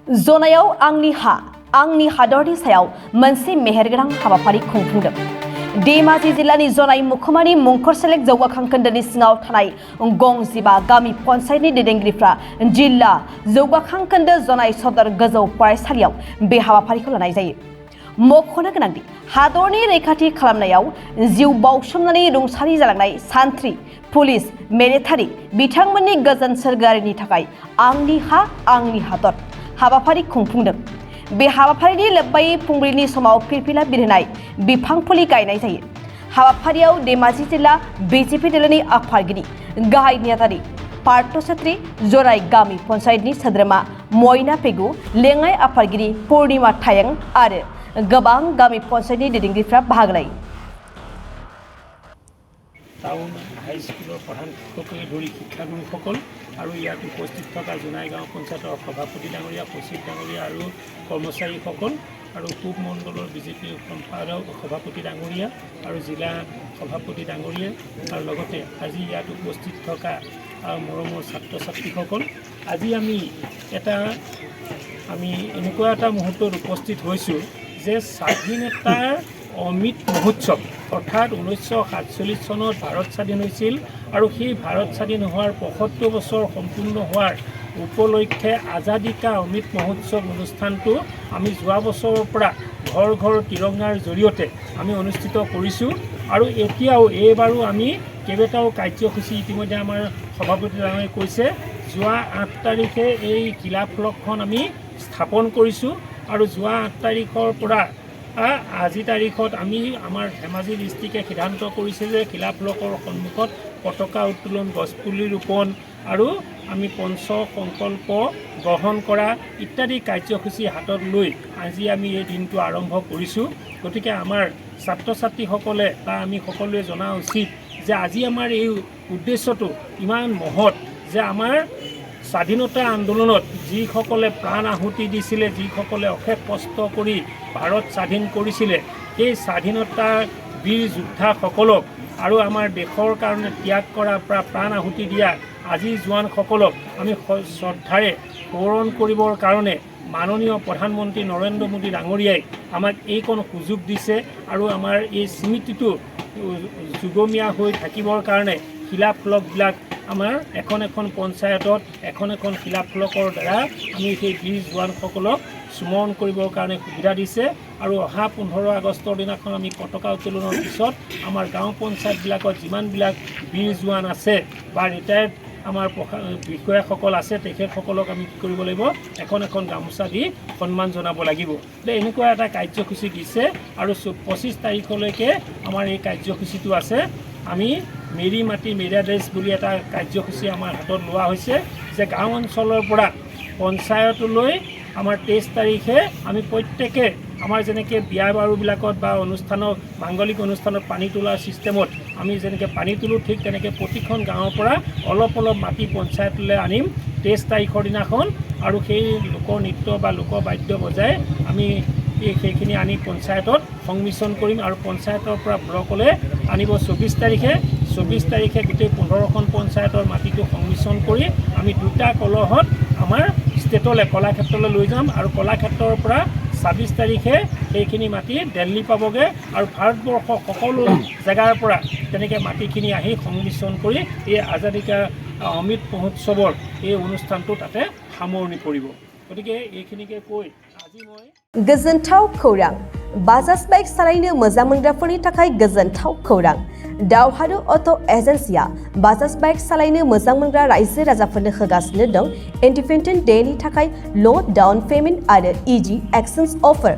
जनायाव आंनि हा आंनि हादरनि सायाव मोनसे मेहेरगोनां हाबाफारि खुंफुंदों। धेमाजि जिल्लानि जनाय मुखुमानि मुंखर सेलेक जौगाखां खोन्दोनि सिङाव थानाय गं 15 गामि पन्चायतनि दैदेनगिरिफ्रा जिल्ला जौगाखां खोन्दो जनाय सदर गोजौ फरायसालियाव बे हाबाफारिखौ लानाय जायो। मख'नो गोनांदि हादरनि रैखाथि खालामनायाव जिउ बाउसोमनानै रुंसारि जालांनाय सान्थ्रि पुलिस मिलिटारि बिथांमोननि गोजोन सोरगोआरिनि थाखाय आंनि हा आंनि हादर हाबाफारि खुंफुंदों। बे हाबाफारिनि लोब्बायै फुंबिलिनि समाव फिरफिला बिरहोनाय बिफां फुलि गायनाय जायो। हाबाफारियाव धेमाजि जिल्ला बिजेपि दोलोनि आफादगिरि गाहाय नेहाथारि पार्थ छेत्री, जराय गामि पन्चायतनि सोद्रोमा मयना पेगु, लेङाइ आफादगिरि पुर्णिमा थायें आरो गोबां गामि पन्चायतनि दैदेनगिरिफ्रा बाहागो लायो। টাউন হাইস্কুলৰ প্ৰধান শিক্ষককে ধৰি শিক্ষাগুৰুসকল আৰু ইয়াত উপস্থিত থকা জোনাই গাঁও পঞ্চায়তৰ সভাপতি ডাঙৰীয়া, সচিব ডাঙৰীয়া আৰু কৰ্মচাৰীসকল আৰু পূব মণ্ডলৰ বিজেপি সম্পাদক সভাপতি ডাঙৰীয়া আৰু জিলা সভাপতি ডাঙৰীয়া আৰু লগতে আজি ইয়াত উপস্থিত থকা মৰমৰ ছাত্ৰ ছাত্ৰীসকল, আজি আমি এনেকুৱা এটা মুহূৰ্তত উপস্থিত হৈছোঁ যে স্বাধীনতাৰ অমৃত মহোৎসৱ অৰ্থাৎ 1947 চনত ভাৰত স্বাধীন হৈছিল আৰু সেই ভাৰত স্বাধীন হোৱাৰ 75 বছৰ সম্পূৰ্ণ হোৱাৰ উপলক্ষে আজাদী কা অমৃত মহোৎসৱ অনুষ্ঠানটো আমি যোৱা বছৰৰ পৰা ঘৰ ঘৰ তিৰংগাৰ জৰিয়তে আমি অনুষ্ঠিত কৰিছোঁ আৰু এতিয়াও এইবাৰো আমি কেইবাটাও কাৰ্যসূচী ইতিমধ্যে আমাৰ সভাপতি ডাঙৰীয়াই কৈছে, যোৱা 8 তাৰিখে এই কিলা ফলকখন আমি স্থাপন কৰিছোঁ আৰু যোৱা 8 তাৰিখৰ পৰা আজি তাৰিখত আমি আমাৰ ধেমাজি ডিষ্ট্ৰিক্টে সিদ্ধান্ত কৰিছে যে কিলা ফলকৰ সন্মুখত পতাকা উত্তোলন, গছপুলি ৰোপণ আৰু আমি পঞ্চ সংকল্প গ্ৰহণ কৰা ইত্যাদি কাৰ্যসূচী হাতত লৈ আজি আমি এই দিনটো আৰম্ভ কৰিছোঁ। গতিকে আমাৰ ছাত্ৰ ছাত্ৰীসকলে বা আমি সকলোৱে জনা উচিত যে আজি আমাৰ এই উদ্দেশ্যটো ইমান মহৎ যে আমাৰ স্বাধীনতা আন্দোলনত যিসকলে প্ৰাণ আহুতি দিছিলে, যিসকলে অশেষ কষ্ট কৰি ভাৰত স্বাধীন কৰিছিলে, সেই স্বাধীনতাৰ বীৰ যোদ্ধাসকলক আৰু আমাৰ দেশৰ কাৰণে ত্যাগ কৰা প্ৰাণ আহুতি দিয়া আজি জোৱানসকলক আমি শ্ৰদ্ধাৰে সোঁৱৰণ কৰিবৰ কাৰণে মাননীয় প্ৰধানমন্ত্ৰী নৰেন্দ্ৰ মোদী ডাঙৰীয়াই আমাক এইকণ সুযোগ দিছে আৰু আমাৰ এই স্মৃতিটো যুগমীয়া হৈ থাকিবৰ কাৰণে শিলা ফলকবিলাক আমাৰ এখন এখন পঞ্চায়তত এখন এখন শিলা ফলকৰ দ্বাৰা আমি সেই বীৰ জোৱানসকলক স্মৰণ কৰিবৰ কাৰণে সুবিধা দিছে আৰু অহা 15 আগষ্টৰ দিনাখন আমি পতাকা উত্তোলনৰ পিছত আমাৰ গাঁও পঞ্চায়তবিলাকত যিমানবিলাক বীৰ জোৱান আছে বা ৰিটায়াৰ্ড আমাৰ বিষয়াসকল আছে তেখেতসকলক আমি কি কৰিব লাগিব, এখন এখন গামোচা দি সন্মান জনাব লাগিব। এনেকুৱা এটা কাৰ্যসূচী দিছে আৰু 25 তাৰিখলৈকে আমাৰ এই কাৰ্যসূচীটো আছে। আমি মেৰি মাটি মেৰা দেশ বুলি এটা কাৰ্যসূচী আমাৰ হাতত লোৱা হৈছে যে গাঁও অঞ্চলৰ পৰা পঞ্চায়তলৈ আমাৰ 23 তাৰিখে আমি প্ৰত্যেকে আমাৰ যেনেকৈ বিয়া বাৰুবিলাকত বা অনুষ্ঠানত মাংগলিক অনুষ্ঠানত পানী তোলাৰ ছিষ্টেমত আমি যেনেকৈ পানী তোলোঁ, ঠিক তেনেকৈ প্ৰতিখন গাঁৱৰ পৰা অলপ অলপ মাটি পঞ্চায়তলৈ আনিম 23 তাৰিখৰ দিনাখন আৰু সেই লোকনৃত্য বা লোকবাদ্য বজাই আমি সেইখিনি আনি পঞ্চায়তত সংমিশ্ৰণ কৰিম আৰু পঞ্চায়তৰ পৰা ব্লকলৈ আনিব 24 তাৰিখে। 24 তাৰিখে গোটেই 15খন পঞ্চায়তৰ মাটিটো সংমিশ্ৰণ কৰি আমি দুটা কলহত আমাৰ ষ্টেটলৈ কলাক্ষেত্ৰলৈ লৈ যাম আৰু কলাক্ষেত্ৰৰ পৰা 26 তাৰিখে সেইখিনি মাটি দিল্লী পাবগৈ আৰু ভাৰতবৰ্ষৰ সকলো জেগাৰ পৰা তেনেকৈ মাটিখিনি আহি সংমিশ্ৰণ কৰি এই আজাদী কা অমৃত মহোৎসৱৰ এই অনুষ্ঠানটো তাতে সামৰণি পৰিব। গতিকে এইখিনিকে কৈ আজি মই गोजोनथाव खौरां। बाजाज बाइक सालायनो मोजां मोनग्राफोरनि थाखाय गोजोनथाव खौरां। दावहारु अट' एजेन्सिया बाजाज बाइक सालायनो मोजां मोनग्रा रायजो राजाफोरनो होगासिनो दं इन्डिपेन्डेन्ट डेनि थाखाय ल' डाउन पेमेन्ट आरो इजि एक्सचेन्ज अफार।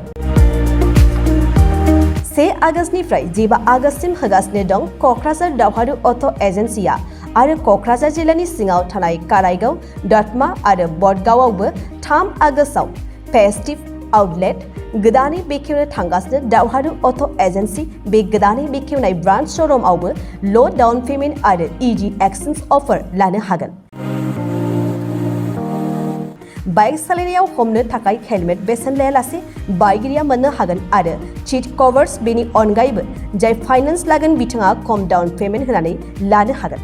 1 आगस्तनिफ्राय 15 आगस्तसिम होगासिनो दं क'क्राझार दावहारु अट' एजेन्सिया आरो क'क्राझार जिल्लानि सिङाव थानाय काराइगाव, दतमा आरो बडगावआवबो 3 आगस्टआव फेस्टिभ आउटलेट गोदानै बेखेवनो थांगासिनो दावहारु अट' एजेन्सि। बे गोदानै बेखेवनाय ब्रान्च श'रुमआवबो ल' डाउन पेमेन्ट आरो इजि एक्सचेन्ज अफार लानो हागोन। बाइक सालायनायाव हमनो थाखाय हेलमेट बेसेन लायालासे बाइगिरिया मोननो हागोन आरो सीट कभार्स। बेनि अनगायैबो जाय फाइनेन्स लागोन बिथाङा खम डाउन पेमेन्ट होनानै लानो हागोन।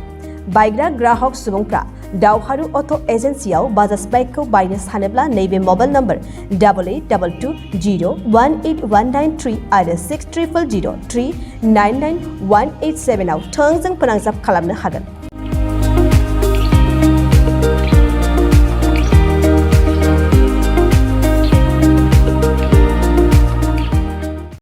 बायग्रा ग्राहक सुबुंफ्रा दावहारु अट' एजेन्सियाव बाजाज बाइकखौ बायनो सानोब्ला नैबे मबाइल नम्बर 8822018193 आरो 6300399187 आव थोंजों फोनांजाब खालामनो हागोन।